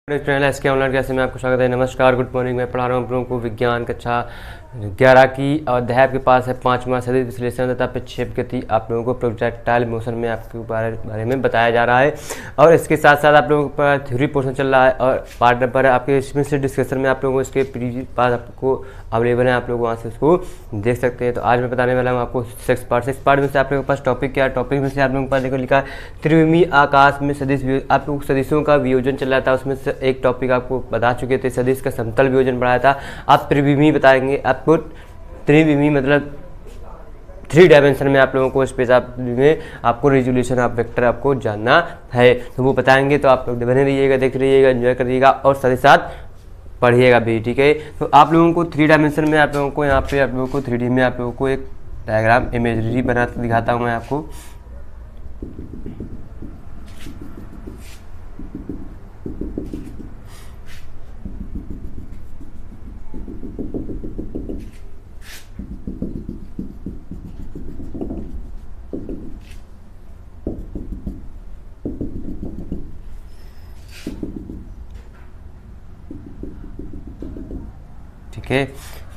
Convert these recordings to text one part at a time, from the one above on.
Channel SK online class में आपको स्वागत है। नमस्कार, गुड मॉर्निंग। मैं पढ़ा रहा हूँ आप लोगों को विज्ञान कक्षा 11 की अध्याय के पास है 5वां सदिश विश्लेषण तथा प्रक्षेप गति। आप लोगों को प्रोजेक्टाइल मोशन में आपके बारे में बताया जा रहा है और इसके साथ साथ आप लोगों का थ्योरी पोर्शन चल रहा है और पार्ट नंबर आपके इसमें से डिस्कशन में आप लोगों को इसके प्रीवियस पास आपको अवेलेबल है, आप लोग वहाँ से उसको देख सकते हैं। तो आज मैं बताने वाला हूँ आपको सिक्स पार्ट में से आप लोगों के पास टॉपिक क्या है। टॉपिक में से आप लोगों के पास देखो लिखा है त्रिविमीय आकाश में सदिश। आप लोग सदिशों का वियोजन चल रहा था, उसमें से एक टॉपिक आपको बता चुके थे, सदिश का समतल वियोजन पढ़ाया था। आप त्रिविमीय बताएंगे, आपको त्रिविमीय मतलब 3 डायमेंशन में आप लोगों को स्पेस में आपको रेजोल्यूशन ऑफ वेक्टर आपको जानना है, तो वो बताएंगे। तो आप लोग बने रहिएगा, देख रहिएगा, एंजॉय करिएगा और साथ ही साथ पढ़िएगा भी, ठीक है। तो आप लोगों को 3 डायमेंशन में आप लोगों को यहाँ पे आप लोगों को 3D में आप लोगों को एक डायग्राम इमेजरी बना दिखाता हूँ मैं आपको। ठीक है,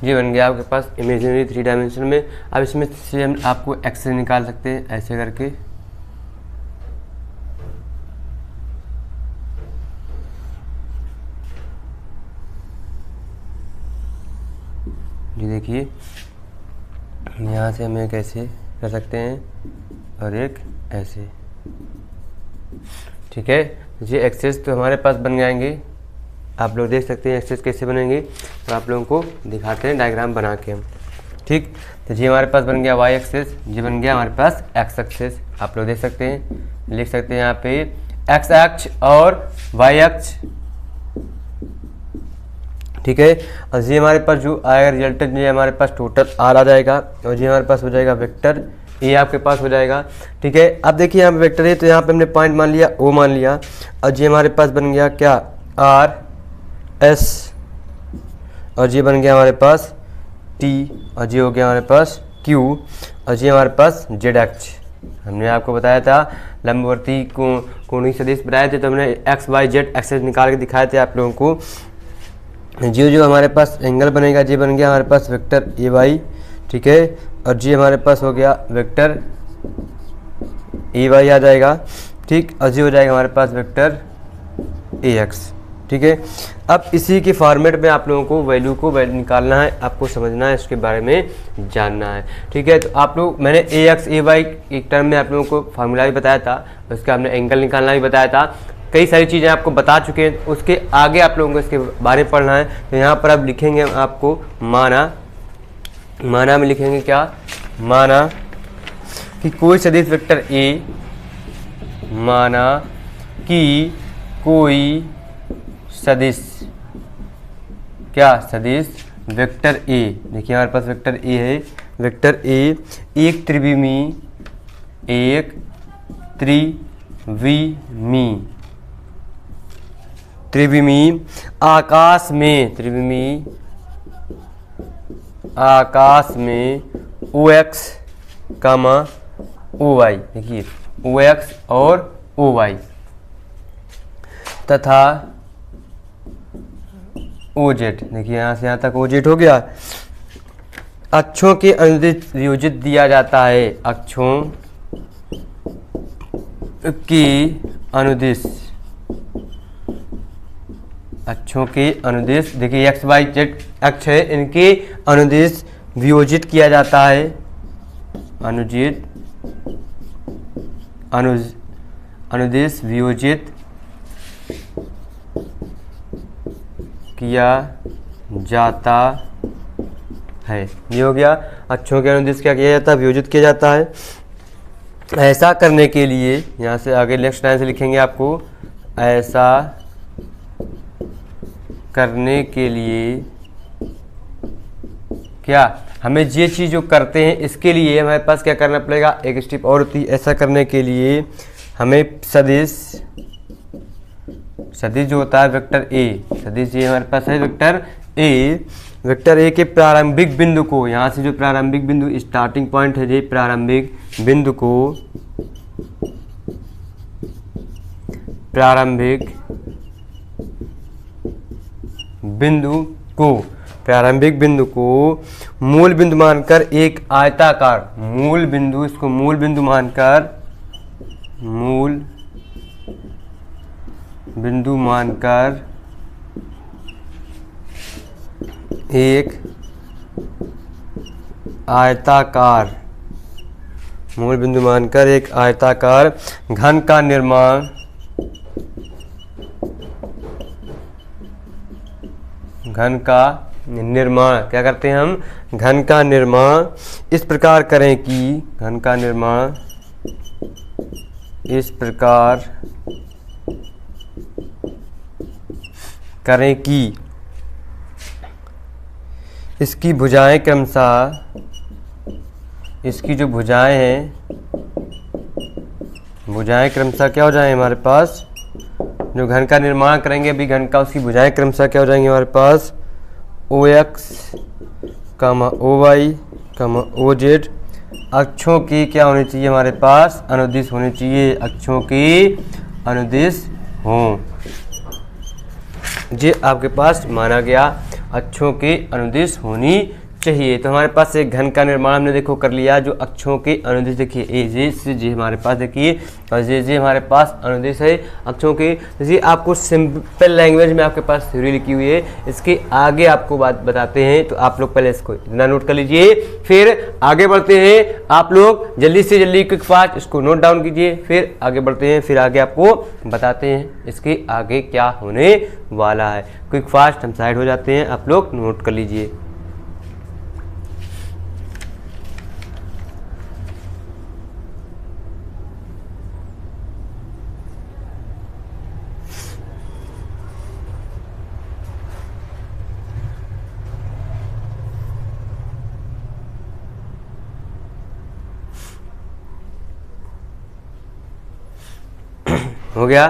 ये बन गया आपके पास इमेजिनरी 3 डायमेंशन में। अब इसमें से हम आपको एक्सरे निकाल सकते हैं ऐसे करके। ये देखिए, यहाँ से हम एक ऐसे कर सकते हैं और एक ऐसे, ठीक है। ये एक्सेस तो हमारे पास बन जाएंगे, आप लोग देख सकते हैं एक्सेस कैसे बनेंगे। तो आप लोगों को दिखाते हैं डायग्राम बना के हम, ठीक। तो ये हमारे पास बन गया वाई एक्सेस, ये बन गया हमारे पास एक्स एक्सेस। आप लोग देख सकते हैं, लिख सकते हैं यहाँ पे एक्स अक्ष और वाई अक्ष, ठीक है। और ये हमारे पास जो आएगा रिजल्टेंट, ये हमारे पास टोटल आर आ जाएगा और ये हमारे पास हो जाएगा वेक्टर ए आपके पास हो जाएगा, ठीक है। अब देखिए यहाँ पे वेक्टर है, तो यहाँ पे हमने पॉइंट मान लिया, ओ मान लिया, और ये हमारे पास बन गया क्या, आर एस, और ये बन गया हमारे पास टी, और ये हो गया हमारे पास क्यू, और ये हमारे पास जेड अक्ष। हमने आपको बताया था लंबवर्ती कोणीय सदिश बनाए थे, तो हमने एक्स वाई जेड एक्सेस निकाल के दिखाए थे आप लोगों को। जो हमारे पास एंगल बनेगा, ये बन गया हमारे पास वेक्टर ए वाई, ठीक है, और ये हमारे पास हो गया वेक्टर ए वाई आ जाएगा, ठीक, और ये हो जाएगा हमारे पास वेक्टर ए एक्स, ठीक है। अब इसी के फॉर्मेट में आप लोगों को वैल्यू को निकालना है, आपको समझना है, इसके बारे में जानना है, ठीक है। तो आप लोग, मैंने ए एक्स ए वाई एक टर्म में आप लोगों को फार्मूला भी बताया था, उसका हमने एंगल निकालना भी बताया था, कई सारी चीज़ें आपको बता चुके हैं। उसके आगे आप लोगों को इसके बारे में पढ़ना है। तो यहाँ पर आप लिखेंगे आपको माना में लिखेंगे क्या, माना कि कोई सदिश वेक्टर ए, माना कि कोई सदिश क्या, सदिश वेक्टर ए, देखिए हमारे पास वेक्टर ए है, वेक्टर ए एक त्रिविमीय आकाश में ओ एक्स कामा ओ वाई, देखिए ओ एक्स और ओ वाई तथा ओ जेड, देखिए यहाँ से यहाँ तक ओ जेड हो गया, अक्षों के अनुदिश वियोजित दिया जाता है, अक्षों की अनुदिश, अक्षों के अनुदिश, देखिए एक्स वाई जेड अक्ष है, इनके अनुदिश वियोजित किया जाता है, अनुदिश वियोजित किया जाता है। ये हो गया, अक्षों के अनुदिश क्या किया जाता है, वियोजित किया जाता है। ऐसा करने के लिए, यहाँ से आगे नेक्स्ट लाइन से लिखेंगे आपको, ऐसा करने के लिए क्या, हमें ये चीज़ जो करते हैं इसके लिए हमारे पास क्या करना पड़ेगा, एक स्टेप और होती है। ऐसा करने के लिए हमें सदिश जो होता है वेक्टर ए, सदिश ये हमारे पास है वेक्टर ए, वेक्टर ए के प्रारंभिक बिंदु को, यहाँ से जो प्रारंभिक बिंदु स्टार्टिंग पॉइंट है, ये प्रारंभिक बिंदु को प्रारंभिक बिंदु को प्रारंभिक बिंदु को मूल बिंदु मानकर एक आयताकार मूल बिंदु, इसको मूल बिंदु मानकर एक आयताकार मूल बिंदु मानकर एक आयताकार घन का निर्माण क्या करते हैं हम, घन का निर्माण इस प्रकार करें कि इसकी भुजाएं क्रमशः, इसकी जो भुजाएं हैं, भुजाएं क्रमशः क्या हो जाएं हमारे पास, जो घन का निर्माण करेंगे अभी घन का, उसकी भुजाएं क्रमशः क्या हो जाएंगी हमारे पास, OX, OY, OZ अक्षों की क्या होनी चाहिए हमारे पास, अनुदिश होनी चाहिए, अक्षों की अनुदिश हों। ये आपके पास माना गया अक्षों की अनुदिश होनी चाहिए। तो हमारे पास एक घन का निर्माण हमने देखो कर लिया, जो अक्षों के अनुदिश देखिए ए से जे हमारे पास देखिए, और जे हमारे पास अनुदिश है अक्षों के। जैसे आपको सिंपल लैंग्वेज में आपके पास थ्योरी लिखी हुई है, इसके आगे आपको बात बताते हैं, तो आप लोग पहले इसको इतना नोट कर लीजिए, फिर आगे बढ़ते हैं। आप लोग जल्दी से जल्दी क्विक फास्ट इसको नोट डाउन कीजिए, फिर आगे बढ़ते हैं, फिर आगे आपको बताते हैं इसके आगे क्या होने वाला है। क्विक फास्ट हम साइड हो जाते हैं, आप लोग नोट कर लीजिए। हो गया।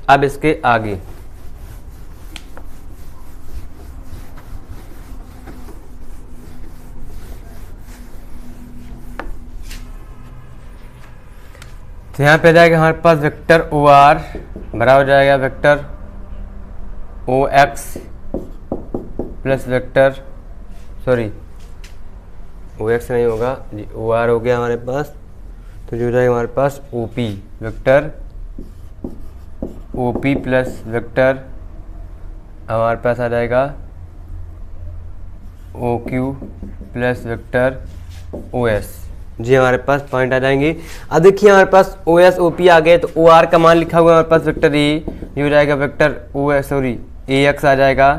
अब इसके आगे तो यहाँ पे आ जाएगा हमारे पास वेक्टर OR बराबर हो जाएगा vector OX plus vector OX नहीं होगा जी, OR हो गया हमारे पास। तो जो हो जाएगा हमारे पास OP vector OP plus vector हमारे पास आ जाएगा OQ प्लस वेक्टर OS। जी हमारे पास पॉइंट आ जाएंगे। अब देखिए हमारे पास OS OP आ गए, तो OR का मान लिखा हुआ है हमारे पास वेक्टर ये हो जाएगा वेक्टर AX आ जाएगा,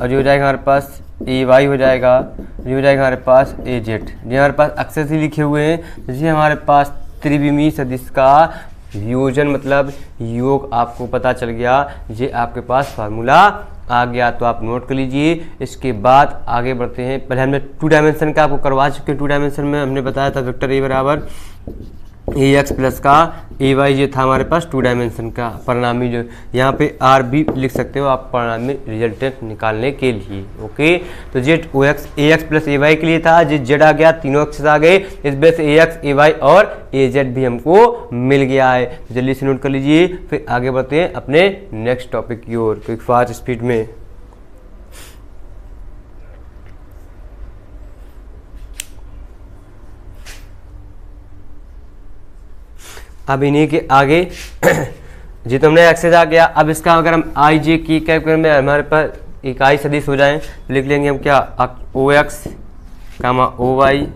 और जो हो जाएगा हमारे पास AY हो जाएगा, जो हो जाएगा हमारे पास AZ। ये हमारे पास अक्षर से लिखे हुए हैं। जैसे हमारे पास त्रिविमीय सदिश का योजन मतलब योग आपको पता चल गया, ये आपके पास फार्मूला आ गया, तो आप नोट कर लीजिए। इसके बाद आगे बढ़ते हैं। पहले हमने 2 डायमेंशन का आपको करवा चुके हैं। 2 डायमेंशन में हमने बताया था वेक्टर A बराबर AX प्लस का AY, ये था हमारे पास 2 डायमेंशन का परिणामी, जो यहाँ पे R भी लिख सकते हो आप परिणामी रिजल्टेंट निकालने के लिए। ओके, तो जेड AX प्लस AY के लिए था, जे जेड आ गया, तीनों अक्षर आ गए, इस वजह से AX AY और AZ भी हमको मिल गया है। तो जल्दी से नोट कर लीजिए, फिर आगे बढ़ते हैं अपने नेक्स्ट टॉपिक की ओर क्विक फास्ट स्पीड में। अब इन्हीं के आगे जी तो हमने एक्सेस आ गया। अब इसका अगर हम IJ की कैलकुलेटर में हमारे पास इकाई सदिश हो जाए, लिख लेंगे हम क्या, OX, OY,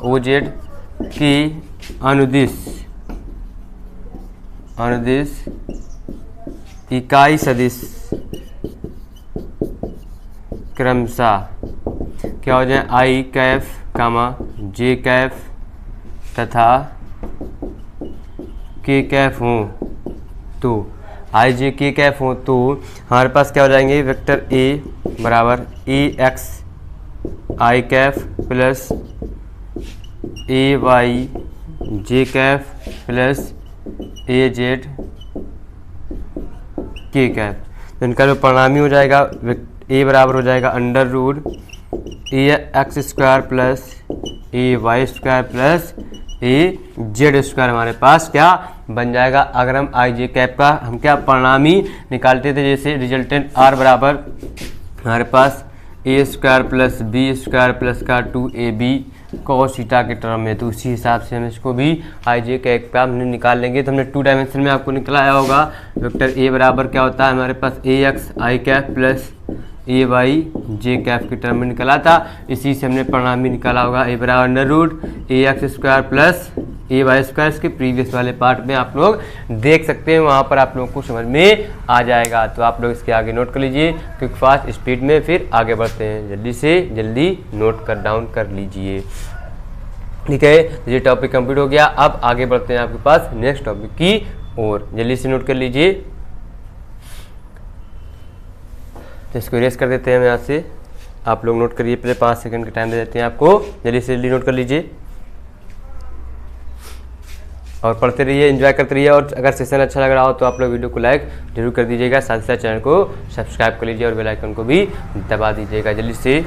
OZ की अनुदिश इकाई सदिश क्रमशः क्या हो जाए, I कैफ, J कैफ तथा K कैफ हो, तो IJ K कैफ हो, तो हमारे पास क्या हो जाएंगे, वेक्टर A बराबर AX I Kaif plus AY J Kaif plus AZ K Kaif. तो इनका जो परिणामी हो जाएगा A बराबर हो जाएगा under root AX square plus AY square plus z square हमारे पास क्या बन जाएगा। अगर हम आई जे कैप का हम क्या परिणामी निकालते थे, जैसे रिजल्टेंट आर बराबर हमारे पास A square plus B square plus का 2ab cos थीटा के टर्म में, तो उसी हिसाब से हम इसको भी आई जे कैप का हमने निकाल लेंगे। तो हमने 2 डायमेंशन में आपको निकलाया होगा वेक्टर ए बराबर क्या होता है हमारे पास ए एक्स आई कैप प्लस ए वाई जे कैप की टर्म में निकला था। इसी से हमने परिणामी निकाला होगा ए बराबर अंडर रूट ए एक्स स्क्वायर प्लस ए वाई स्क्वायर। इसके प्रीवियस वाले पार्ट में आप लोग देख सकते हैं, वहाँ पर आप लोगों को समझ में आ जाएगा। तो आप लोग इसके आगे नोट कर लीजिए क्विक फास्ट स्पीड में, फिर आगे बढ़ते हैं। जल्दी से जल्दी नोट कर डाउन कर लीजिए, ठीक है। ये टॉपिक कंप्लीट हो गया। अब आगे बढ़ते हैं आपके पास नेक्स्ट टॉपिक की ओर। जल्दी से नोट कर लीजिए। तो इसको इरेज कर देते हैं हम यहाँ से, आप लोग नोट करिए। पहले 5 सेकंड का टाइम दे देते हैं आपको, जल्दी से जल्दी नोट कर लीजिए और पढ़ते रहिए, एंजॉय करते रहिए। और अगर सेशन अच्छा लग रहा हो तो आप लोग वीडियो को लाइक जरूर कर दीजिएगा, साथ ही साथ चैनल को सब्सक्राइब कर लीजिए और बेल आइकन को भी दबा दीजिएगा जल्दी से।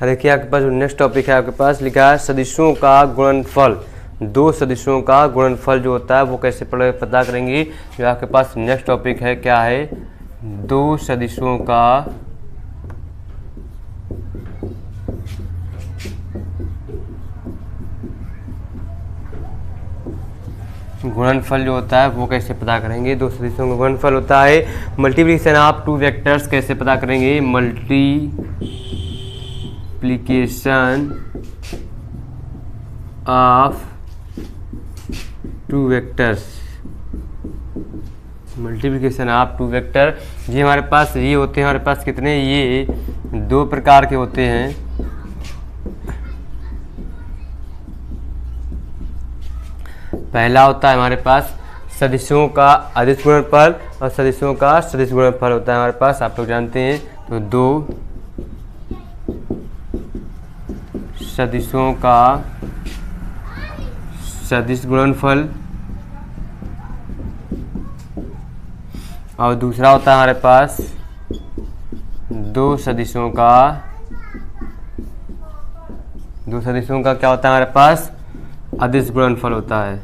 देखिए आपके पास जो नेक्स्ट टॉपिक है आपके पास लिखा है सदिशों का गुणनफल। दो सदिशों का गुणनफल जो होता है वो कैसे पता करेंगे। जो आपके पास नेक्स्ट टॉपिक है क्या है, दो सदिशों का गुणनफल जो होता है वो कैसे पता करेंगे। दो सदिशों का गुणनफल होता है मल्टीप्लिकेशन ऑफ टू वेक्टर्स। कैसे पता करेंगे, multiplication of two vectors. Multiplication of two vector, ये हमारे पास ये होते हैं, हमारे पास कितने, ये दो प्रकार के होते हैं। पहला होता है हमारे पास सदिशों का अदिश गुणनफल और सदिशों का सदिश गुणनफल होता है हमारे पास, आप लोग जानते हैं। तो दो सदिशों का सदिश गुणनफल और दूसरा होता है हमारे पास दो सदिशों का क्या होता है हमारे पास, अदिश गुणनफल होता है।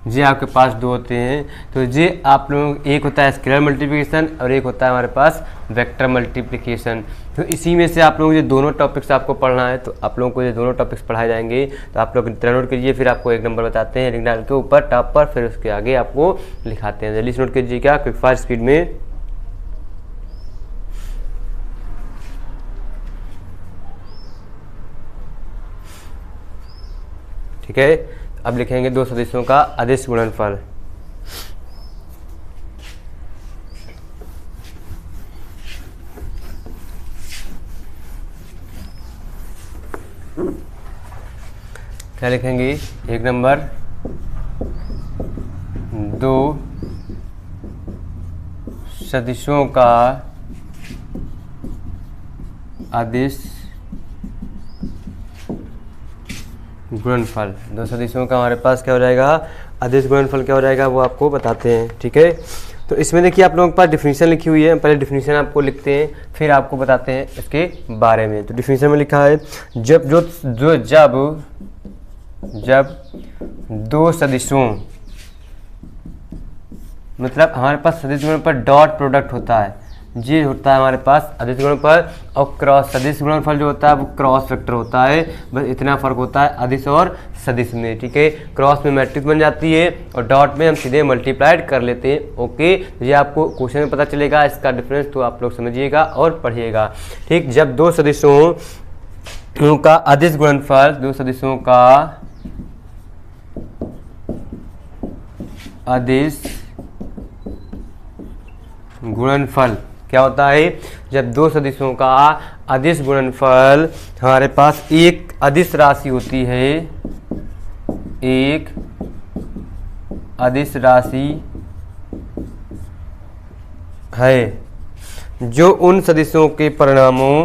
ये आपके पास दो होते हैं। तो ये आप लोग, एक होता है स्केलर मल्टीप्लिकेशन और एक होता है हमारे पास वेक्टर मल्टीप्लिकेशन। तो इसी में से आप लोग ये दोनों टॉपिक्स आपको पढ़ना है, तो आप लोगों को ये दोनों टॉपिक्स पढ़ाए जाएंगे। तो आप लोग नोट कीजिए, फिर आपको एक नंबर बताते हैं लिंक डाल के ऊपर टॉप पर, फिर उसके आगे आपको लिखाते हैं। जल्दी से नोट कीजिएगा क्विक फास्ट स्पीड में। ठीक है, अब लिखेंगे दो सदिशों का अदिश गुणनफल। क्या लिखेंगे, एक नंबर दो सदिशों का अदिश गुणनफल। दो सदिशों का हमारे पास क्या हो जाएगा, अदिश गुणनफल क्या हो जाएगा वो आपको बताते हैं। ठीक है, तो इसमें देखिए आप लोगों के पास डिफिनीशन लिखी हुई है, पहले डिफिनीशन आपको लिखते हैं फिर आपको बताते हैं इसके बारे में। तो डिफिनीशन में लिखा है जब दो सदिशों, मतलब हमारे पास सदिश गुणनफल डॉट प्रोडक्ट होता है, ये होता है हमारे पास अदिश गुणनफल। और क्रॉस सदिश गुणनफल जो होता है वो क्रॉस वेक्टर होता है, बस इतना फर्क होता है अदिश और सदिश में। ठीक है, क्रॉस में मैट्रिक्स बन जाती है और डॉट में हम सीधे मल्टीप्लाइड कर लेते हैं। ओके, ये आपको क्वेश्चन में पता चलेगा इसका डिफरेंस, तो आप लोग समझिएगा और पढ़िएगा। ठीक, जब दो सदिशों का अदिश गुणनफल, दो सदिशों का अदिश गुणनफल क्या होता है, जब दो सदिशों का अदिश गुणनफल, हमारे पास एक अदिश राशि होती है, एक अदिश राशि है जो उन सदिशों के परिणामों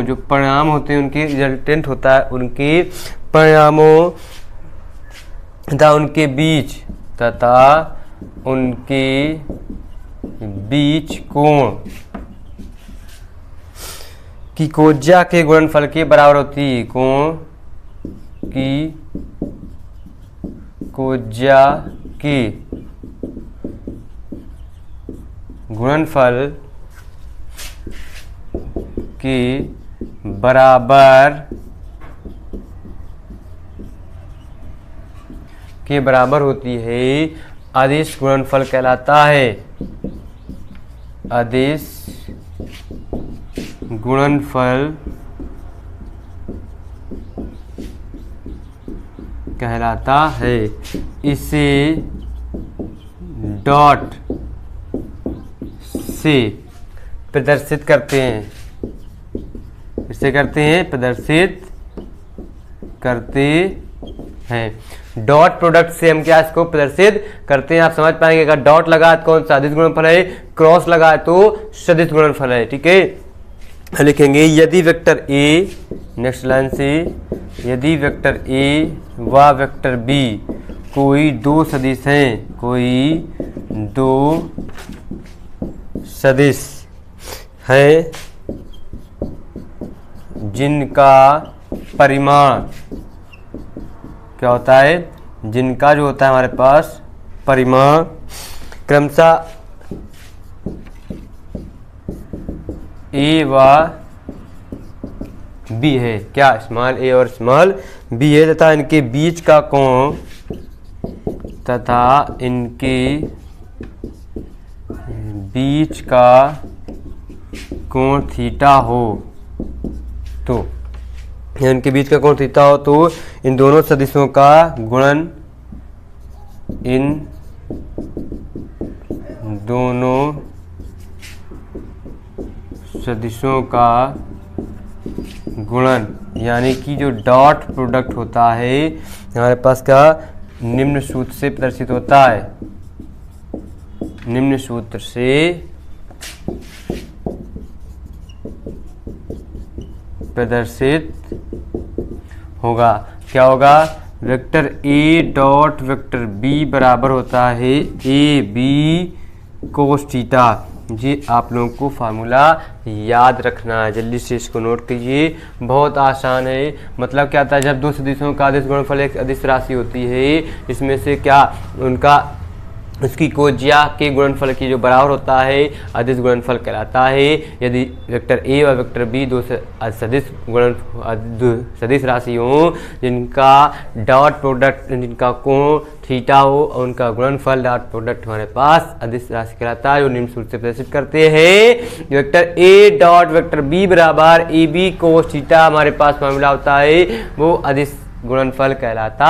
जो परिणाम होते हैं उनके रिजल्टेंट होता है उनके परिणामों तथा उनके बीच कोण की कोज्या के गुणनफल के बराबर होती है। कोण की कोज्या के गुणनफल के बराबर होती है अदिश गुणनफल कहलाता है। अदिश गुणनफल कहलाता है। इसे डॉट से प्रदर्शित करते हैं। प्रदर्शित करते हैं। डॉट प्रोडक्ट से हम क्या इसको प्रदर्शित करते हैं, आप समझ पाएंगे। अगर डॉट लगा तो कौन सा अदिश गुणनफल है, क्रॉस लगा तो सदिश गुणनफल है। ठीक है, लिखेंगे यदि वेक्टर ए, नेक्स्ट लाइन से, यदि वेक्टर ए व वेक्टर बी कोई दो सदिश हैं, हैं जिनका परिमाण क्या होता है, जिनका जो होता है हमारे पास परिमाण क्रमशः ए व बी है, क्या स्मॉल ए और स्मॉल बी है, तथा इनके बीच का कोण थीटा हो तो, इनके बीच का कोण थीटा हो तो इन दोनों सदिशों का गुणन, इन दोनों सदिशों का गुणन यानी कि जो डॉट प्रोडक्ट होता है हमारे पास क्या निम्न सूत्र से प्रदर्शित होता है। निम्न सूत्र से प्रदर्शित होगा। क्या होगा, vector A dot vector B बराबर होता है ए बी कोस थीटा। जी आप लोगों को फार्मूला याद रखना है, जल्दी से इसको नोट कीजिए, बहुत आसान है। मतलब क्या आता है, जब दो सदिशों का अदिश गुणनफल एक अदिश राशि होती है, इसमें से क्या उसकी कोज्या के गुणनफल की जो बराबर होता है अदिश गुणनफल कहलाता है। यदि वेक्टर ए और वेक्टर बी दो सदिश राशि हों जिनका डॉट प्रोडक्ट, जिनका कोण थीटा हो और उनका गुणनफल डॉट प्रोडक्ट हमारे पास अदिश राशि कहलाता है, जो निम्न सूत्र से प्रदर्शित करते हैं। Vector A dot vector B बराबर ए बी कोस थीटा हमारे पास फार्मूला होता है, वो अदिश गुणनफल कहलाता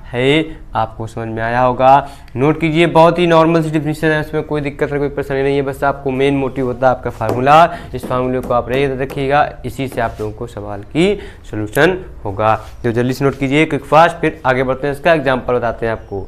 है। आपको समझ में आया होगा, नोट कीजिए, बहुत ही नॉर्मल सी डिफिनीशन है, इसमें कोई दिक्कत है, कोई परेशानी नहीं है। बस आपको मेन मोटिव होता है आपका फार्मूला, इस फार्मूले को आप रखिएगा, इसी से आप लोगों को सवाल की सोल्यूशन होगा। तो जल्दी से नोट कीजिए क्विक फास्ट, फिर आगे बढ़ते हैं, इसका एग्जाम्पल बताते हैं आपको।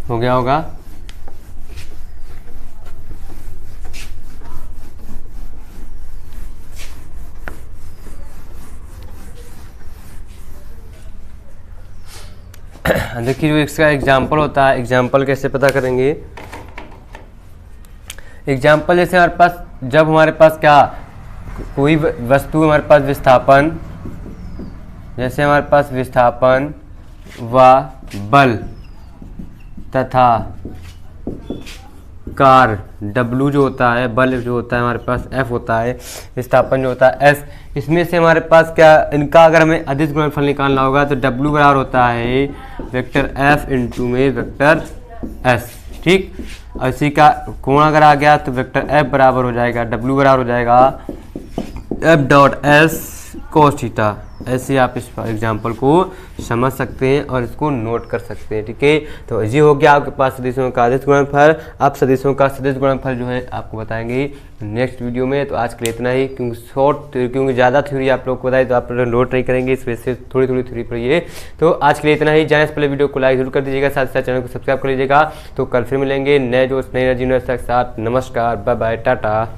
हो गया होगा, देखिए जो इसका एग्जाम्पल होता है, एग्जाम्पल कैसे पता करेंगे। एग्जाम्पल जैसे हमारे पास, जब हमारे पास क्या कोई वस्तु हमारे पास विस्थापन, जैसे हमारे पास विस्थापन व बल तथा कार W जो होता है, बल जो होता है हमारे पास F होता है, विस्थापन जो होता है S। इसमें से हमारे पास क्या, इनका अगर हमें अदिश गुणनफल निकालना होगा तो W बराबर होता है वेक्टर F इंटू में वेक्टर S। ठीक, और इसी का कोण अगर आ गया तो वेक्टर F बराबर हो जाएगा, W बराबर हो जाएगा F dot S cos theta. ऐसे आप इस एग्जाम्पल को समझ सकते हैं और इसको नोट कर सकते हैं। ठीक है, तो ये हो गया आपके पास सदिशों का अदिश गुणनफल। आप सदिशों का सदिश गुणनफल जो है आपको बताएंगे नेक्स्ट वीडियो में। तो आज के लिए इतना ही, क्योंकि ज़्यादा थ्योरी आप लोग को बताए तो आप लोग नोट नहीं करेंगे, इस वजह से थोड़ी थोड़ी थ्योरी पढ़िए। तो आज के लिए इतना ही। जाने से पहले वीडियो को लाइक जरूर कर दीजिएगा, साथ ही साथ चैनल को सब्सक्राइब कर लीजिएगा। तो कल फिर मिलेंगे नए दोस्त नए एनर्जी के साथ। नमस्कार, बाय बाय, टाटा।